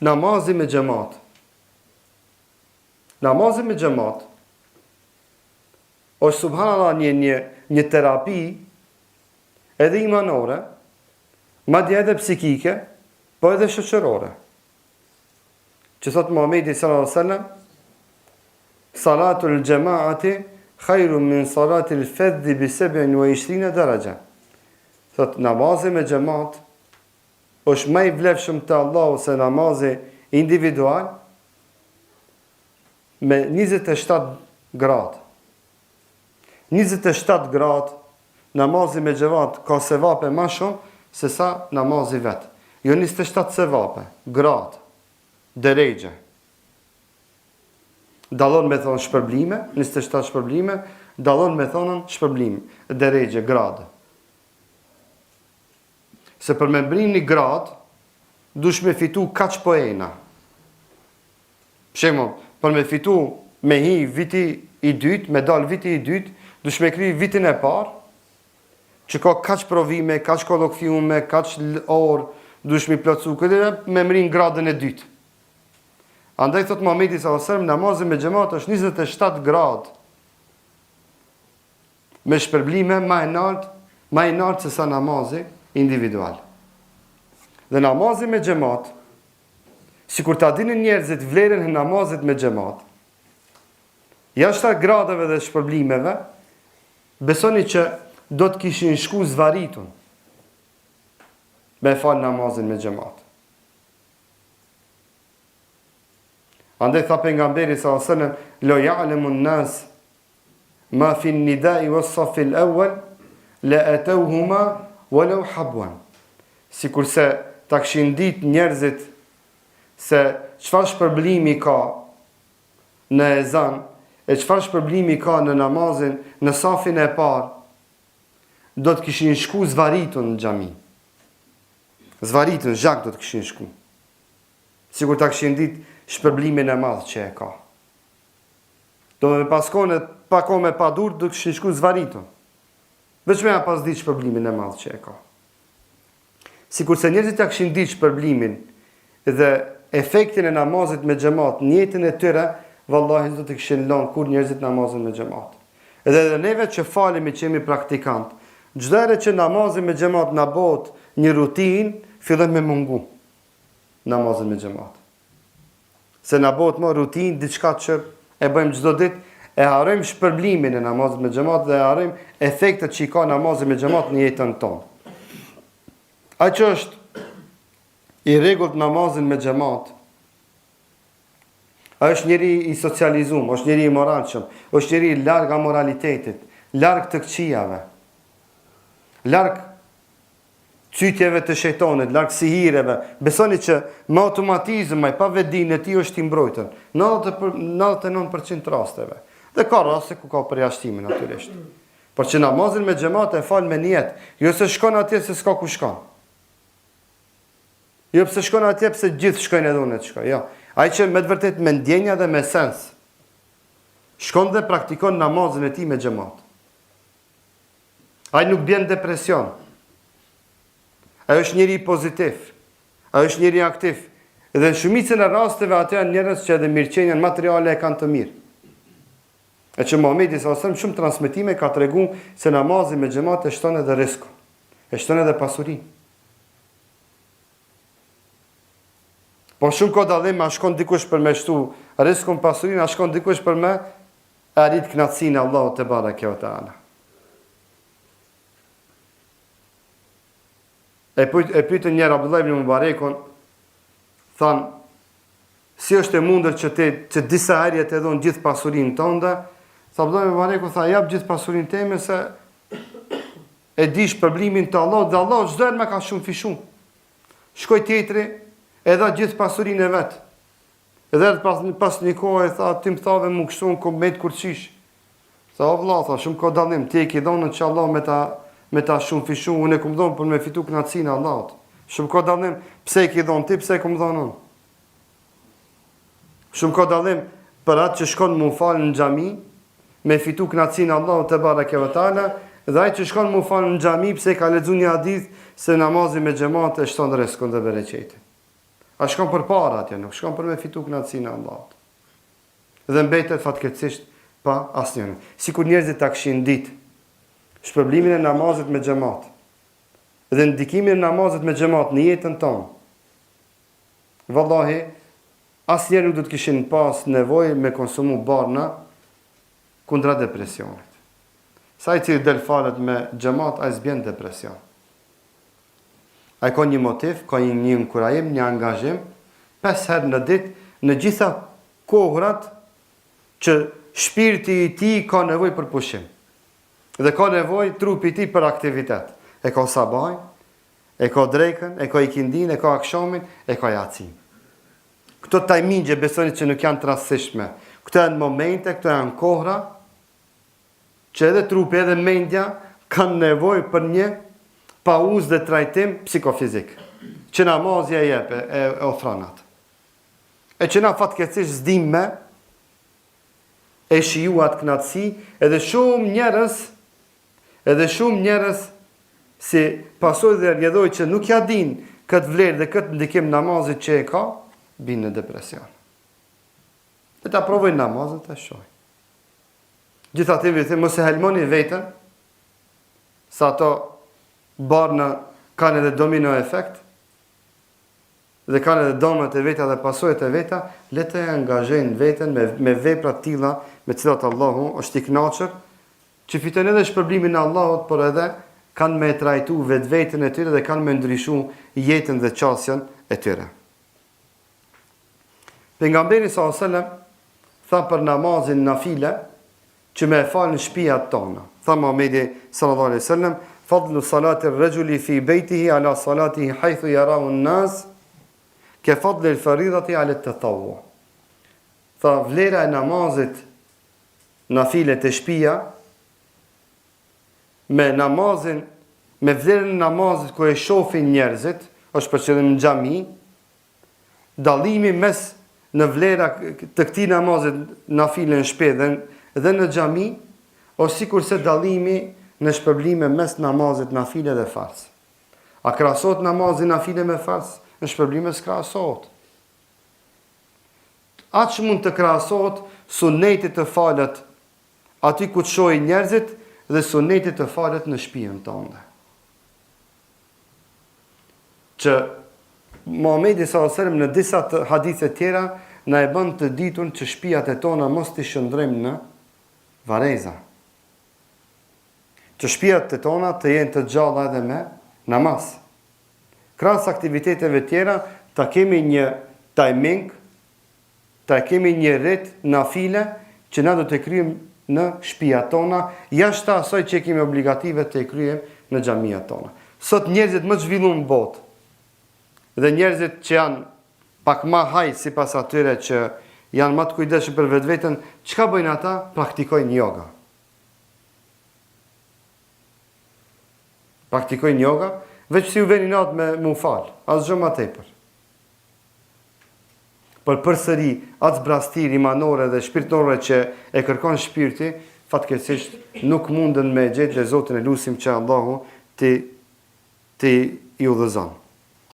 namazi me xhamat. Namazi me xhamat është subhanallahu një terapi edhe imanore, madje edhe psikike, po edhe shoqërore. Që thot Muhamedi sallallahu alaihi wasallam, salatul jamaati khairun min salatil fadhi bi 27 daraja. Thot namazi me xhamat është më i vlefshëm te Allahu se namazi individual me 27 gradë. 27 gradë namazi me xhamat ka sevape më shumë se sa namazi vet. Jo 27 sevape, gradë, deregje. Dallon me thonë shpërblime, 27 shpërblime, dallon me thonën shpërblim, deregje, gradë. Se për me mbrim një gradë, dush me fitu kaq poena. Shembull, për me fitu me hi viti i dytë, me dal viti i dytë, dush me kry vitin e parë, që ka kaq provime, kaq kolokviume, kaq orë, dush me plotsu këtë me mbrim gradën e dytë. Andaj thot Muhamedi sallallahu alaihi wasallam, namazi me xhamat është 27 gradë me shpërblime më e lartë se sa namazi individual. Dhe namazi me xhamat, sikur ta dinin njerëzit vlerën e namazit me xhamat, jashtë gradave dhe shpërblimeve, besoni që do të kishin shku zvaritun me fal namazin me xhamat. Andaj tha pejgamberi sallallahu alaihi wasallam, lo ya'lamu an-nas ma fi an-nida'i was-saff al-awwal la atawhuma walau habwan. Sikurse ta kishin ditë njerëzit se çfarë shpërblimi ka në ezan e çfarë shpërblimi ka në namazin në safin e parë, do të kishin shku zvaritun në xhami. Zvaritun zhak do të kishin shku. Sikur ta kishin ditë shpërblimin e madh që e ka. Do me paskone pa kohë me pa dur, do të kishin shku zvaritun. Veç me pas ditë shpërblimin e madh që e ka. Sikur se njerëzit ja kishin ditë shpërblimin dhe efektin e namazit me xhamat në jetën e tyre, vallahi do të kishin lënë kur njerëzit namazin me xhamat. Edhe neve që falemi që jemi praktikant, çdo herë që namazi me xhamat na bëhet një rutinë, fillon me mungu namazin me xhamat. Se na bëhet më rutinë, diçka që e bëjmë çdo ditë, e harrojmë shpërblimin e namazit me xhamat dhe e harrojmë efektet që i ka namazi me xhamat në jetën tonë. Ai që është i rregullt namazin me xhamat, ai është njëri i socializuar, është njëri i moralshëm, është njëri i larg nga moralitetit, larg të këqijave, larg cytjeve të shejtanit, larg sihireve. Besoni që me automatizëm ai pa vetdinë e tij është i mbrojtur 99% rasteve. Dhe ka raste ku ka përjashtime natyrisht. Por që namazin me xhamat e fal me niyet, jo se shkon atje se s'ka ku shkon. Jo pse shkon atje pse gjithë shkojnë edhe unë të shkoj. Jo. Ai që me të vërtet me ndjenja dhe me sens shkon dhe praktikon namazin e tij me xhamat. Ai nuk bën depresion. Ai është njëri pozitiv. Ai është njëri aktiv. Dhe në shumicën e rasteve ato janë njerëz që edhe mirëqenien materiale e kanë të mirë. E që Muhamedi sallallahu alaihi wasallam shumë transmetime ka treguar se namazi me xhamat e shton edhe rrezikun. E shton edhe pasurinë. Po shumë kohë dallim a shkon dikush për me shtu rrezikun pasurinë, a shkon dikush për me arrit kënaqësinë e Allahut te bareke ve teala. E pyetën njëra Abdullah ibn Mubarekun, than, si është e mundur që disa herë të dhon gjithë pasurinë tënde? Tha Abdullah ibn Mubareku, tha, jap gjithë pasurinë time se e di shpërblimin të Allahut dhe Allah çdo herë më ka shumë fishu. Shkoj tjetri, e dha gjithë pasurinë e vet. Edhe pas një kohë tha, ti më thave më kështu ku me të kurqish. Tha, o vëlla, tha, shumë ka dallim, ti e ke dhënë që Allah me ta shumë fishu, unë e këmë dhonë për me fitu kënaqësinë e Allahut. Shumë ka dallim, pse e ke dhënë ti, pse e këmë dhonë unë. Shumë ka dallim për atë që shkon më falë në xhami, me fitu kënaqësinë e Allahut te bareke ve teala, dhe ai që shkon më falë në xhami pse ka lexuar një hadith se namazi me xhamat e shton rrezikun dhe bereqetin. A shkon për para atje, nuk shkon për me fitu kënaqësinë e Allahut. Dhe mbetet fatkeqësisht pa asnjë. Sikur njerëzit ta kishin ditë shpërblimin e namazit me xhamat dhe ndikimin e namazit me xhamat në jetën tonë. Vallahi, asnjëherë nuk do të kishin pas nevojë me konsumu barna kundra depresionit. Sa i cili del falet me xhamat, ai s'bjen depresion. Ai ka një motiv, ka një inkurajim, një angazhim, 5 herë në ditë, në gjitha kohrat që shpirti i tij ka nevojë për pushim. Dhe ka nevojë trupi i tij për aktivitet. E ka sabaj, e ka drekën, e ka ikindin, e ka akshamin, e ka yacin. Këto tajmingje besoni që nuk janë të rastësishme. Këto janë momente, këto janë kohra që edhe trupi edhe mendja kanë nevojë për një pauzë dhe trajtim psikofizik, që namazja jep e ofron atë. E që na fatkeqësisht s'dim me e shijuat kënaqësi, edhe shumë njerëz si pasojë dhe rjedhoj që nuk ja din këtë vlerë dhe këtë ndikim namazit që e ka, binë në depresion. Dhe ta provojnë namazet e shoh. Gjithatë vetë mos e helmoni veten, sa ato barna kanë edhe domino efekt, dhe kanë edhe dëmet e veta dhe pasojat e veta, le të angazhojnë veten me vepra të tilla me cilat Allahu është i kënaqur, që fitojnë edhe shpërblimin e Allahut, por edhe kanë me trajtu vetveten e tyre dhe kanë me ndryshu jetën dhe qasjen e tyre. Pejgamberi sallallahu alajhi wasallam tha për namazin nafile që me e falë në shtëpiat tona. Tha Muhamedi sallallahu alajhi wasallam, fadlu salati ar-rajuli fi baytihi ala salatihi haythu yarahu an-nas ka fadli al-faridati ala at-tatawwu. Tha vlera e namazit nafile të shtëpia me vlerën e namazit ku e shohin njerëzit, është për qëllim në xhami, dallimi mes në vlera të këtij namazit nafile në shtëpi dhe në xhami, ose sikurse dallimi në shpërblime mes namazit nafile dhe fars. A krahasohet namazi nafile me fars? Në shpërblime s'krahasohet. Aq mund të krahasohet sunetit të falet aty ku të shohin njerëzit dhe sunetit të falet në shtëpinë tonë. Që Muhamedi sallallahu alajhi wasallam në disa hadithe tjera na e bën të ditur që shtëpiat e tona mos t'i shndrojmë në vareza. Që shtëpiat e tona të jenë të gjalla edhe me namaz. Krahas aktiviteteve tjera, ta kemi një timing, ta kemi një rit nafile që na do të kryejmë në shtëpiat tona, jashtë asaj që kemi obligative të kryejmë në xhamiat tona. Sot njerëzit më të zhvilluar në botë dhe njerëzit që janë pak më haj sipas atyre që janë më të kujdesshëm për vetveten, çka bëjnë ata? Praktikojnë yoga. Praktikojnë yoga, veç si u veni natë me mu falë, asgjë më tepër. Por përsëri atë zbrastir imanore dhe shpirtërore që e kërkon shpirti, fatkeqësisht nuk mundën me gjetë dhe Zotin e lutim që Allahu ti i udhëzon.